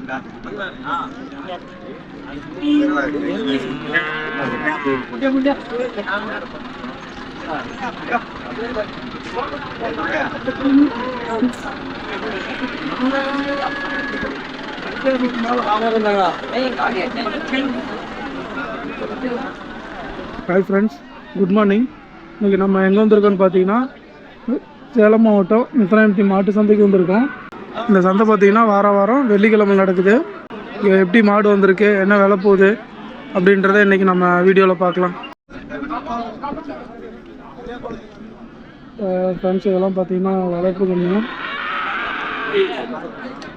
Hi friends, good morning. இன்றைக்கி நம்ம எங்கே வந்திருக்கோன்னு பார்த்தீங்கன்னா சேலம் மாவட்டம் மித்ராயம்பட்டி மாட்டு சந்தைக்கு வந்திருக்கோம். இந்த சந்தை பார்த்தீங்கன்னா வாரம் வெள்ளிக்கிழமை நடக்குது. இங்கே எப்படி மாடு வந்திருக்கு, என்ன விலை போகுது அப்படின்றத இன்றைக்கி நம்ம வீடியோவில் பார்க்கலாம். ஃப்ரெண்ட்ஸ், இதெல்லாம் பார்த்தீங்கன்னா வளர்ப்பு கண்ணியும்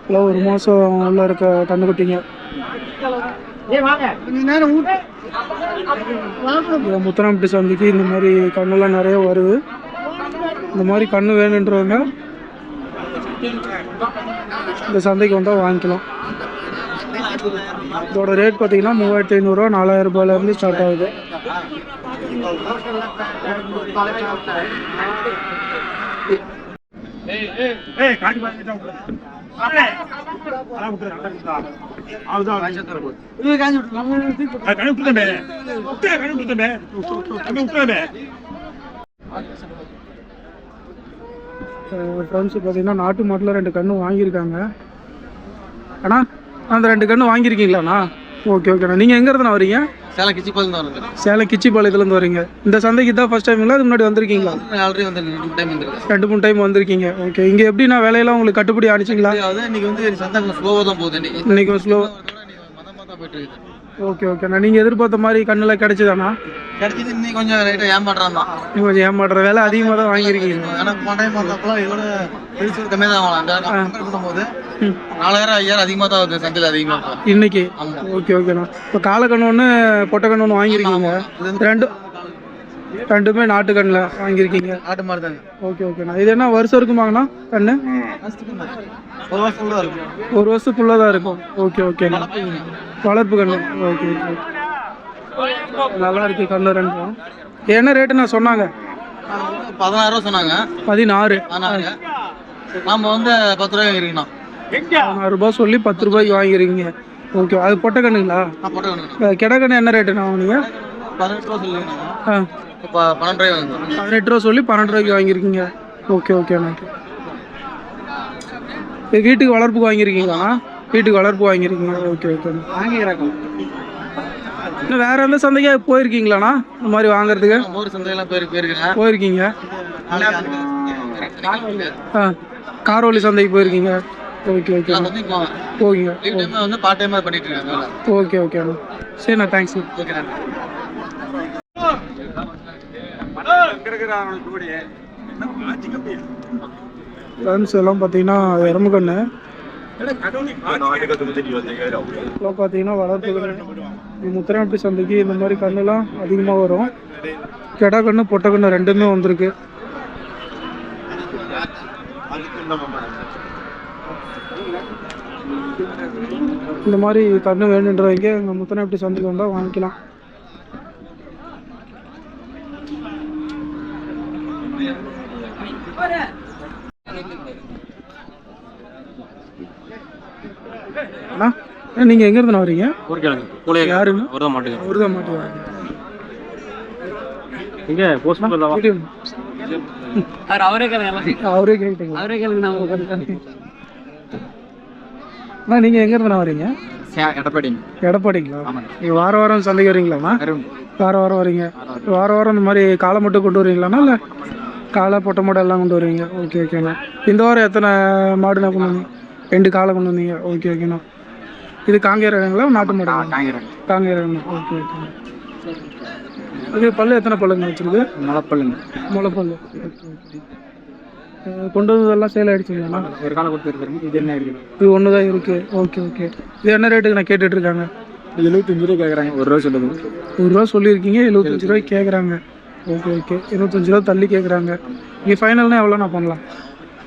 இல்லை ஒரு மாதம் உள்ள இருக்க கண்ணுக்குட்டிங்க. முத்தராம்பட்டி சந்தைக்கு இந்த மாதிரி கண்ணெல்லாம் நிறைய வருது. இந்த மாதிரி கண்ணு வேணுன்றவங்க இந்த சந்தைக்கு வந்தால் வாங்கிக்கலாம். இதோட ரேட் பார்த்தீங்கன்னா 3500 4000 ரூபாயிலேருந்து ஸ்டார்ட் ஆகுது. ஃப்ரெண்ட்ஸ் பார்த்தீங்கன்னா நாட்டு மாட்டில் 2 கன்று வாங்கியிருக்காங்க. அண்ணா, அந்த 2 கன்று வாங்கியிருக்கீங்களாண்ணா? ஓகே ஓகேண்ணா. நீங்கள் எங்கேருந்துண்ணா வரீங்க? சேலம் கிச்சிபாளையம் வரீங்க. சேலம் கிச்சிபாளையத்துலேருந்து வரீங்க. இந்த சந்தைக்கு தான் ஃபர்ஸ்ட் டைமுங்களா? அது முன்னாடி வந்திருக்கீங்களா? ஆல்ரெடி வந்து 2-3 டைம் வந்திருக்கீங்க. ஓகே. இங்கே எப்படிண்ணா வேலையெல்லாம் உங்களுக்கு கட்டுப்படி ஆனிச்சிங்களா? இன்னைக்கு வந்து சந்தை ஸ்லோவாக தான் போகுது. இன்னைக்கு ஸ்லோ. மதமாக தான் போயிட்டு இருக்கு. ஓகே ஓகேண்ணா. நீங்கள் எதிர்பார்த்த மாதிரி கண்ணெல்லாம் கிடைச்சிதாண்ணா? கிடைச்சிது. இன்னைக்கு கொஞ்சம் லைட்டாக ஏமாற்றம் தான். கொஞ்சம் ஏமாற்ற வேலை அதிகமாக தான் வாங்கியிருக்கீங்க. ஆனால் போன டைம் பார்த்தப்பெல்லாம் இதோட பெருசு கம்மியாக தான் வாங்கலாம். பண்ணும்போது 4000 5000 அதிகமாக தான் வருது சந்தையில் அதிகமாக இன்னைக்கு. ஓகே ஓகேண்ணா. இப்போ காலக்கண்ணு ஒன்று பொட்டக்கண்ணு ஒன்று வாங்கியிருக்கீங்க. ரெண்டுமே நாட்டு கண்ணில் வாங்கியிருக்கீங்க. நாட்டு மாதிரி தாங்க. ஓகே ஓகேண்ணா. இது என்ன வருஷம் இருக்குமாங்கண்ணா கண்ணு? 1 வருஷம் ஃபுல்லாக இருக்கும். 1 வருஷம் ஃபுல்லாக தான் இருக்கும். ஓகே ஓகேண்ணா. வளர்ப்பு கண்ணு. Okay okay. நல்லா இருக்கு கண்ணு 2. என்ன ரேட்டுண்ணா சொன்னாங்க? 16000 சொன்னாங்க. 16. நாம் வந்து 10 ரூபாய் வாங்கிருக்கோம். 16 ரூபாய் சொல்லி 10 ரூபாய்க்கு வாங்கிருக்கீங்க. ஓகே. அது பொட்டக்கண்ணுங்களா? கிடக்கண்ணு என்ன ரேட்டுண்ணா வாங்குனீங்க? 18 ரூபா சொல்லிருக்கீங்க. 12 ரூபாய் வாங்குறோம். 18 ரூபா சொல்லி 12 ரூபாய்க்கு வாங்கியிருக்கீங்க. ஓகே ஓகேண்ணா. வீட்டுக்கு வளர்ப்புக்கு வாங்கியிருக்கீங்களா? வீட்டுக்கு வளர்ப்பு வாங்கியிருக்கீங்க. ஓகே ஓகேண்ணா. வாங்கிக்கிறேன். இன்னும் வேற எந்த சந்தைக்கா போயிருக்கீங்களாண்ணா இந்த மாதிரி வாங்குறதுக்கு? ஒரு சந்தையெல்லாம் போயிருக்கீங்க. காரோலி சந்தைக்கு போயிருக்கீங்க. Okay okay. போவீங்க. வந்து பார்ட் டைமா பண்ணிட்டு இருக்காங்க. ஓகே ஓகேண்ணா. சரிண்ணா, தேங்க்ஸ். ஃப்ரெண்ட்ஸ், எல்லாம் பார்த்தீங்கன்னா எறும்பு கண்ணு பார்த்தீங்கன்னா வளர்ப்பு கண்ணு. முத்தராம்பட்டி சந்தைக்கு இந்த மாதிரி கண்ணுலாம் அதிகமாக வரும். கெடா கண்ணு பொட்டை கண்ணு 2மே வந்திருக்கு. இந்த மாதிரி கண்ணு வேணுன்றவங்க எங்கள் முத்தராம்பட்டி சந்தைக்கு வந்தால் வாங்கிக்கலாம். அண்ணா, நீங்கள் எங்கேருந்து வரீங்க? யாருங்க? ஒருதா மாட்டு வாங்க. அவரே கேட்டீங்களா? நீங்கள் எங்கேருந்து வரீங்க? எடப்பாடிங்களா? நீங்கள் வாரம் சந்தைக்கு வரீங்களாண்ணா? வாரம் வரீங்க. வாரம் இந்த மாதிரி காலை மட்டும் கொண்டு வரீங்களாண்ணா, இல்லை காலை பொட்டை மாடு எல்லாம் கொண்டு வருவீங்க? ஓகே ஓகேண்ணா. இந்த வாரம் எத்தனை மாடுண்ணா கொண்டு வந்தீங்க? 2 காலை கொண்டு வந்தீங்க. ஓகே ஓகேண்ணா. இது காங்கேயங்களா நாட்டு மாடு? காங்கேயங்கண்ணா. ஓகே ஓகேண்ணா. இது பல்லு எத்தனை பல்லுங்க வச்சுருக்கு? முளைப்பல்லு. கொண்டு வந்ததெல்லாம் சேல் ஆகிடுச்சிங்களாண்ணா? ஒரு காலை கொடுத்துருக்காங்க. இது என்ன இருக்குது? இது ஒன்று தான் இருக்குது. Okay okay. இது என்ன ரேட்டுக்கு நான் கேட்டுட்ருக்காங்க? 75 ரூபா கேட்குறாங்க. 1 ரூபா சொல்லுது. 1 ரூபா சொல்லியிருக்கீங்க. 75 ரூபாய்க்கு கேட்குறாங்க. Okay okay. 25 ரூபா தள்ளி கேட்குறாங்க. இங்கே ஃபைனல்னால் எவ்வளோண்ணா பண்ணலாம்?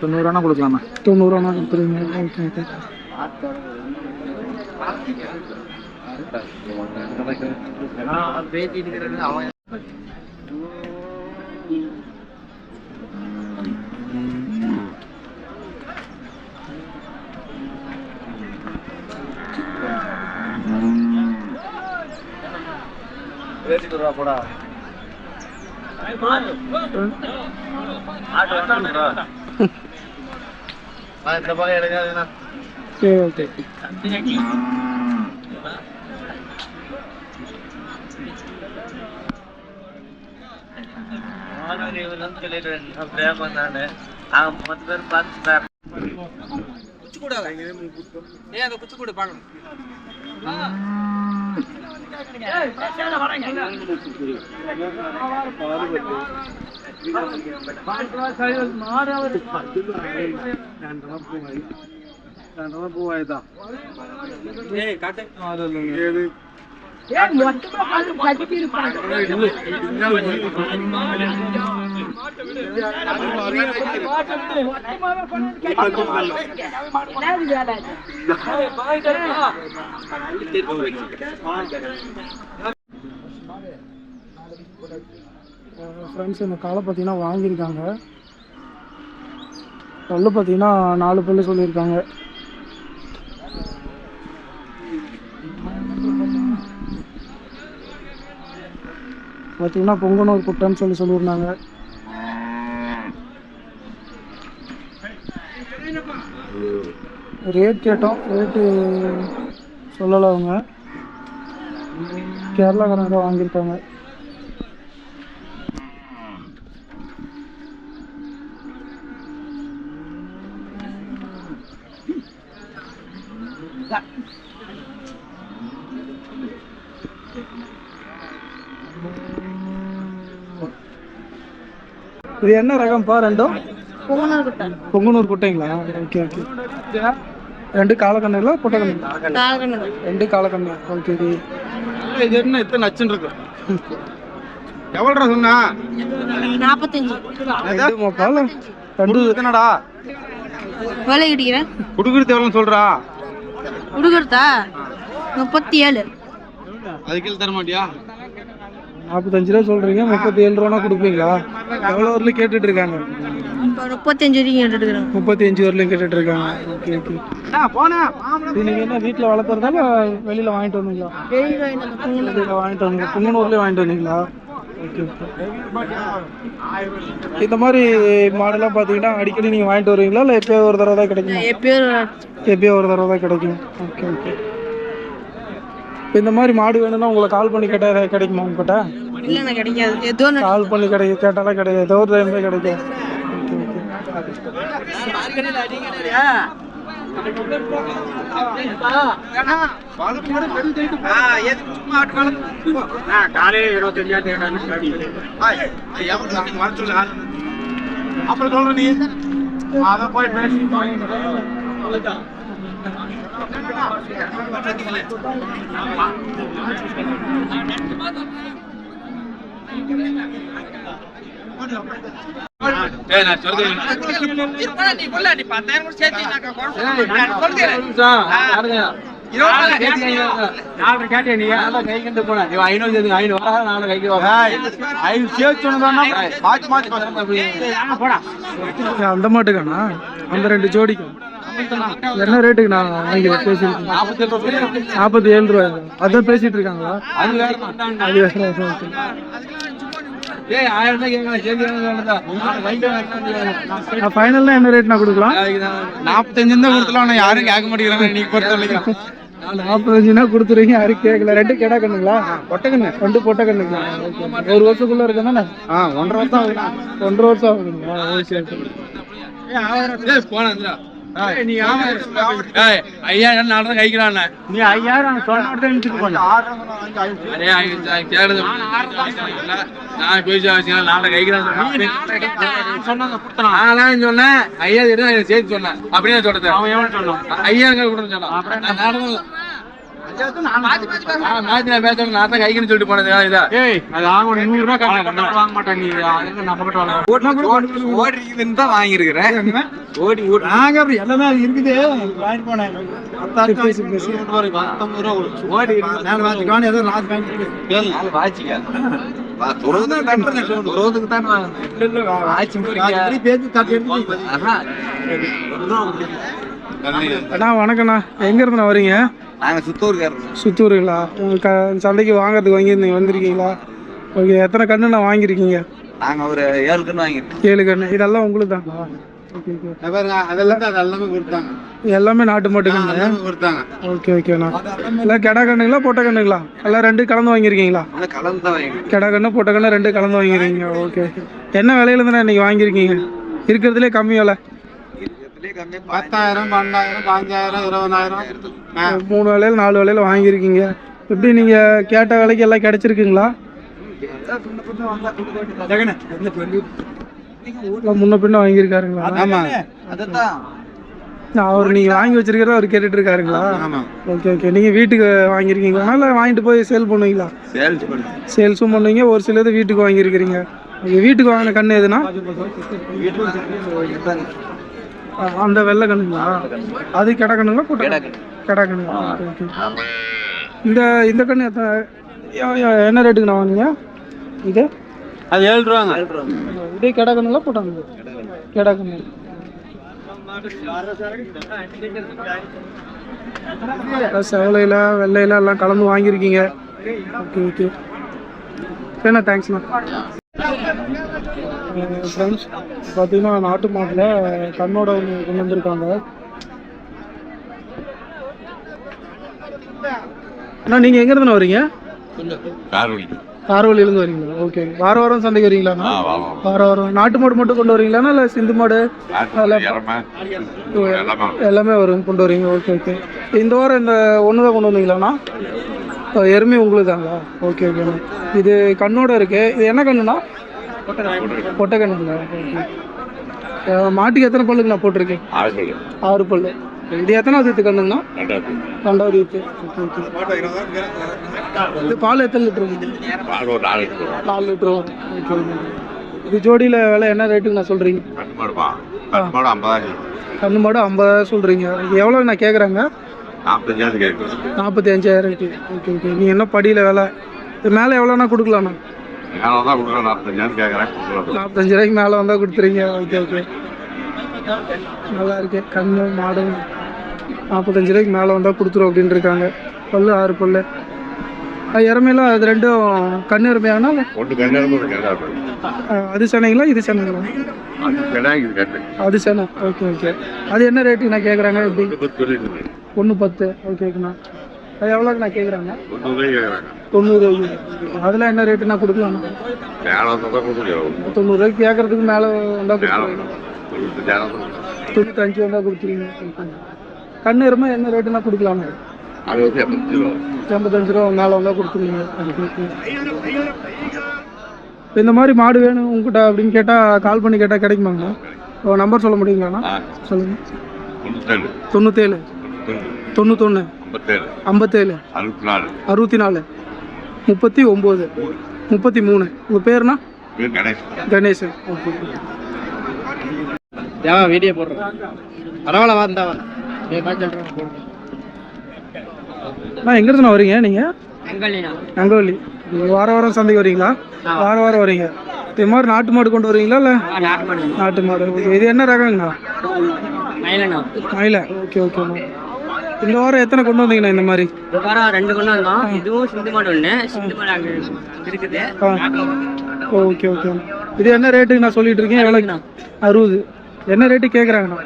90 ரூபானா கொடுக்கலாமா? 90 ரூபானா கொடுத்துருங்க. Okay okay. சரி ஓகே. ஃப்ரெண்ட்ஸ் இந்த காலை பார்த்தீங்கன்னா வாங்கியிருக்காங்க. பல்லு பார்த்தீங்கன்னா 4 பல்லு சொல்லியிருக்காங்க. பார்த்தீங்கன்னா பொங்கனூர் குட்டைன்னு சொல்லியிருந்தாங்க. ரேட் கேட்டோம், ரேட்டு சொல்லலை அவங்க. கேரளாக்காரங்க தான் வாங்கியிருக்காங்க. இது என்ன ரகம்ப்பா? ரெண்டும் பொங்கனூர் குட்டைங்களா? Okay okay. 2 காலக்கண்ணுங்களா பொட்டை கண்ணுங்களா? 2 காலக்கண்ணு. ஓகே. இது என்ன இத்தனை நச்சுன்னு இருக்கு? எவ்வளோ சொன்னா? 45. 2 என்னடா வேலை கிடைக்கிறேன். குடுக்குறது எவ்வளோன்னு சொல்றா? கொடுக்குறதா 37. அதுக்கு தர மாட்டியா? 45 ரூபா சொல்றீங்க, 37 ரூபா கொடுப்பீங்களா? எவ்வளோ வரலையும் கேட்டுட்டு இருக்காங்க. 35 வரைக்கும் கேட்டுருக்காங்க. 35 வரலையும் கேட்டுட்டு இருக்காங்க. Okay okay. இது நீங்க என்ன வீட்டில் வளர்த்துறதால வெளியில வாங்கிட்டு வந்தீங்களா? வெளியில வாங்கிட்டு வந்தீங்க, பொங்கனூர்லேயே வாங்கிட்டு வந்தீங்களா? Okay okay. இந்த மாதிரி மாடெல்லாம் பார்த்தீங்கன்னா அடிக்கடி நீங்கள் வாங்கிட்டு வருவீங்களா, இல்லை எப்பயோ ஒரு தடவை தான் கிடைக்குமா? எப்பயோ ஒரு தடவை தான் கிடைக்கும். Okay okay. இப்போ இந்த மாதிரி மாடு வேணும்னா உங்களை கால் பண்ணி கேட்டால் கிடைக்குமா உங்ககிட்ட? இல்லைண்ணா கிடைக்காது. ஏதோ கால் பண்ணி கேட்டாலும் கிடையாது, ஏதோ ஒரு டைம் தான் கிடைக்கும். அப்புறம் சொல்ற நீ அத போய் பேசி அந்த மாட்டுக்காண்ணா? அந்த 2 ஜோடிக்கும் என்ன ரேட்டுக்கு நான் வாங்கி பேசியிருக்கேன்? 47 ரூபாய். அதான் பேசிட்டு இருக்காங்களா? அது வேற. ஃபைனல்ல என்ன ரேட் நான் கொடுக்கலாம்? 45 தான் கொடுத்துலாம். யாரும் கேட்க மாட்டேங்கிறாங்க. நீ பொறுத்த 45 கொடுத்துருவீங்க, யாரும் கேட்கல. 2 கிடா கண்ணுங்களா? பொட்டை கண்ணு. 2 பொட்டை கண்ணுங்களா? ஒரு வருஷத்துக்குள்ள இருக்கு தானே? 1.5 வருஷம் ஆகுது. 1.5 வருஷம் ஆகுதுங்களா? ஐயா நாலு கைக்கிறான். நீ 5000 சொன்னேன். ஐயா சேர்த்து சொன்னேன். அப்படியே சொல்றது ஐயா சொன்னான். கைக்குன்னு சொல்லிட்டு போனது வாங்கிருக்கிறேன். எல்லாமே இருக்குது. வாங்கிட்டு போனேன். அண்ணா வணக்கண்ணா, எங்க இருந்து வரீங்க? நாங்க சுத்தூருங்களா? சந்தைக்கு வாங்கறதுக்கு வந்திருக்கீங்களா? ஓகே, எத்தனை கன்று நான் வாங்கியிருக்கீங்க? நாங்கள் ஒரு 7 கன்று வாங்கியிருக்கோம். 7 கன்று. இதெல்லாம் உங்களுக்கு தாங்களா? Okay okay. அதெல்லாம் எல்லாமே கொடுத்தாங்க. எல்லாமே நாட்டு மாட்டு கன்று கொடுத்தாங்க. ஓகே ஓகேண்ணா. எல்லாம் கெடா கண்ணுங்களா பொட்டை கண்ணுங்களா? எல்லாம் 2 கலந்து வாங்கியிருக்கீங்களா? கலந்து தான் வாங்கியிருக்கோம். கெடா கண்ணு பொட்டை கண்ணு 2 கலந்து வாங்கியிருக்கீங்க. Okay okay. என்ன விலையில இருந்தா இன்னைக்கு வாங்கியிருக்கீங்க? இருக்கிறதுலே கம்மி விலை? 10,000, 12,000, 15,000, 20,000. 3 விலையில 4 விலையில வாங்கியிருக்கீங்க. எப்படி நீங்க கேட்ட விலைக்கு எல்லாம் கிடைச்சிருக்குங்களா? முன்ன பின்ன வாங்கியிருக்காருங்களா? அவர் நீங்க வாங்கி வச்சிருக்கிறத அவர் கேட்டுட்டு இருக்காருங்களா? Okay okay. நீங்க வீட்டுக்கு வாங்கியிருக்கீங்களா இல்லை வாங்கிட்டு போய் சேல் பண்ணுவீங்களா? சேல்ஸும் பண்ணுவீங்க, ஒரு சிலது வீட்டுக்கு வாங்கியிருக்கிறீங்க. வீட்டுக்கு வாங்கின கண்ணு எதுனா? அந்த வெள்ளை கண்ணுங்களா? அது கெடா கண்ணுங்களா பொட்டை? கெடா கண்ணுங்களா? Okay okay. இந்த கண்ணு என்ன ரேட்டுக்கு நான் வாங்குங்க? இது அது 7 ரூபாங்க. இதே கெடா கண்ணுங்களா போட்டாங்க? கெடா கண்ணு. செவலையில் வெள்ளையில எல்லாம் கலந்து வாங்கியிருக்கீங்க. Okay okay. சரிண்ணா, தேங்க்ஸ்ண்ணா. ஃப்ரெண்ட்ஸ் பார்த்தீங்கன்னா நாட்டு மாட்டில் கண்ணோட ஒன்று கொண்டு வந்திருக்காங்க. அண்ணா நீங்கள் எங்கேருந்துண்ணா வரீங்க? காரவழியிலேருந்து வரீங்களா? ஓகே. வார வாரம் சந்தைக்கு வரீங்களாண்ணா? வார வாரம். நாட்டு மாடு மட்டும் கொண்டு வரீங்களாண்ணா இல்லை சிந்து மாடு எல்லாமே வரும் கொண்டு வரீங்க? Okay okay. இந்த வாரம் இந்த ஒன்று தான் கொண்டு வந்தீங்களாண்ணா? எருமை உங்களுக்கு தாங்களா? ஓகே ஓகேண்ணா. இது கண்ணோட இருக்கு. இது என்ன கண்ணுண்ணா? பொட்டை கண்ணுங்களா? ஓகே. மாட்டுக்கு எத்தனை பல்லுங்கண்ணா போட்டிருக்கு? 6 பல்லு. இது எத்தனாவது ஈத்து கண்ணுங்கண்ணா? 2வது ஈத்து. Okay okay. இது பால் எத்தனை லிட்டரு? 4 லிட்டரு. Okay okay. இது ஜோடியில் விலை என்ன ரேட்டுக்கு நான் சொல்கிறீங்க? கண்ணு மாடு 50,000 சொல்கிறீங்க. எவ்வளோ நான் கேட்குறாங்க? 45,000. Okay okay. நீங்கள் என்ன படியில் விலை? இது மேலே எவ்வளோண்ணா கொடுக்கலாண்ணா? 45 ரூபாய்க்கு மேலே வந்தால் கொடுத்துறீங்க. Okay okay. நல்லா இருக்கு. கண்ணு மாடு 45 ரூபாய்க்கு மேலே வந்தால் கொடுத்துரும் அப்படின்னு இருக்காங்க. பல்லு 6 பல்லு. இறமையெல்லாம் அது 2ம் கண்ணு இறமையானா? அது சென்னைங்களா இது சென்னைங்களா? அது சென்னை. Okay okay. அது என்ன ரேட்டுக்கு நான் கேட்குறாங்க? எப்படி? 1,10. ஓகே ஓகேண்ணா. அது எவ்வளோக்கு நான் கேட்குறாங்க? 90. அதில் என்ன ரேட்டு நான் கொடுக்கலாண்ணா? 90 ரூபாய்க்கு கேட்குறதுக்கு மேலே வந்தால் கொடுத்துருவீங்க? 95 வந்தால் கொடுத்துருவீங்க. கண்ணு இருமா என்ன ரேட்டு நான் கொடுக்கலாண்ணா? 85 ரூபா மேலே வந்தால் கொடுத்துருவீங்க. இந்த மாதிரி மாடு வேணும் உங்ககிட்ட அப்படின்னு கேட்டால் கால் பண்ணி கேட்டால் கிடைக்குமாங்கண்ணா? நம்பர் சொல்ல முடியுங்களாண்ணா? சொல்லுங்கள். 97 91 57 64 39 33. உங்கள் பேருண்ணா? கணேசன். ஓகே. வீடியோ போடுறேன். பரவாயில்ல வந்தா அண்ணா எங்கேருந்துண்ணா வரீங்க நீங்கள்? அங்கவள்ளி. வார வாரம் சந்தைக்கு வரீங்களா? வார வாரம் வரீங்க. இது மாதிரி நாட்டு மாடு கொண்டு வரீங்களா இல்லை? நாட்டு மாடு. ஓகே. இது என்ன ரகங்கண்ணா? மயில. ஓகே ஓகேண்ணா. இந்த வாரம் எத்தனை கொண்டு வந்தீங்கண்ணா இந்த மாதிரி? 2 கொண்டு வந்தோம். இதுவும் சிந்து மாடு ஒன்று. சிந்து மாடு அங்கே இருக்குது. ஓகே ஓகேண்ணா. இது என்ன ரேட்டுக்கு நான் சொல்லிட்டு இருக்கேன்? எவ்வளோங்கண்ணா? 60. என்ன ரேட்டு கேட்குறாங்கண்ணா?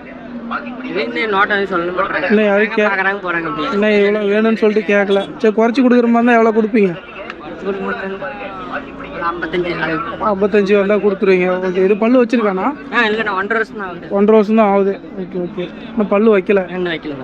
இல்லை இவ்வளோ வேணும்னு சொல்லிட்டு கேட்கல. சரி குறைச்சி கொடுக்குற மாதிரி தான் எவ்வளோ கொடுப்பீங்க? 55 வந்தால் கொடுத்துருவீங்க. ஓகே. இது பல்லு வச்சிருக்காண்ணா? 1.5 வருஷம் தான் ஆகுது. Okay okay. இன்னும் பல்லு வைக்கல. வைக்கல.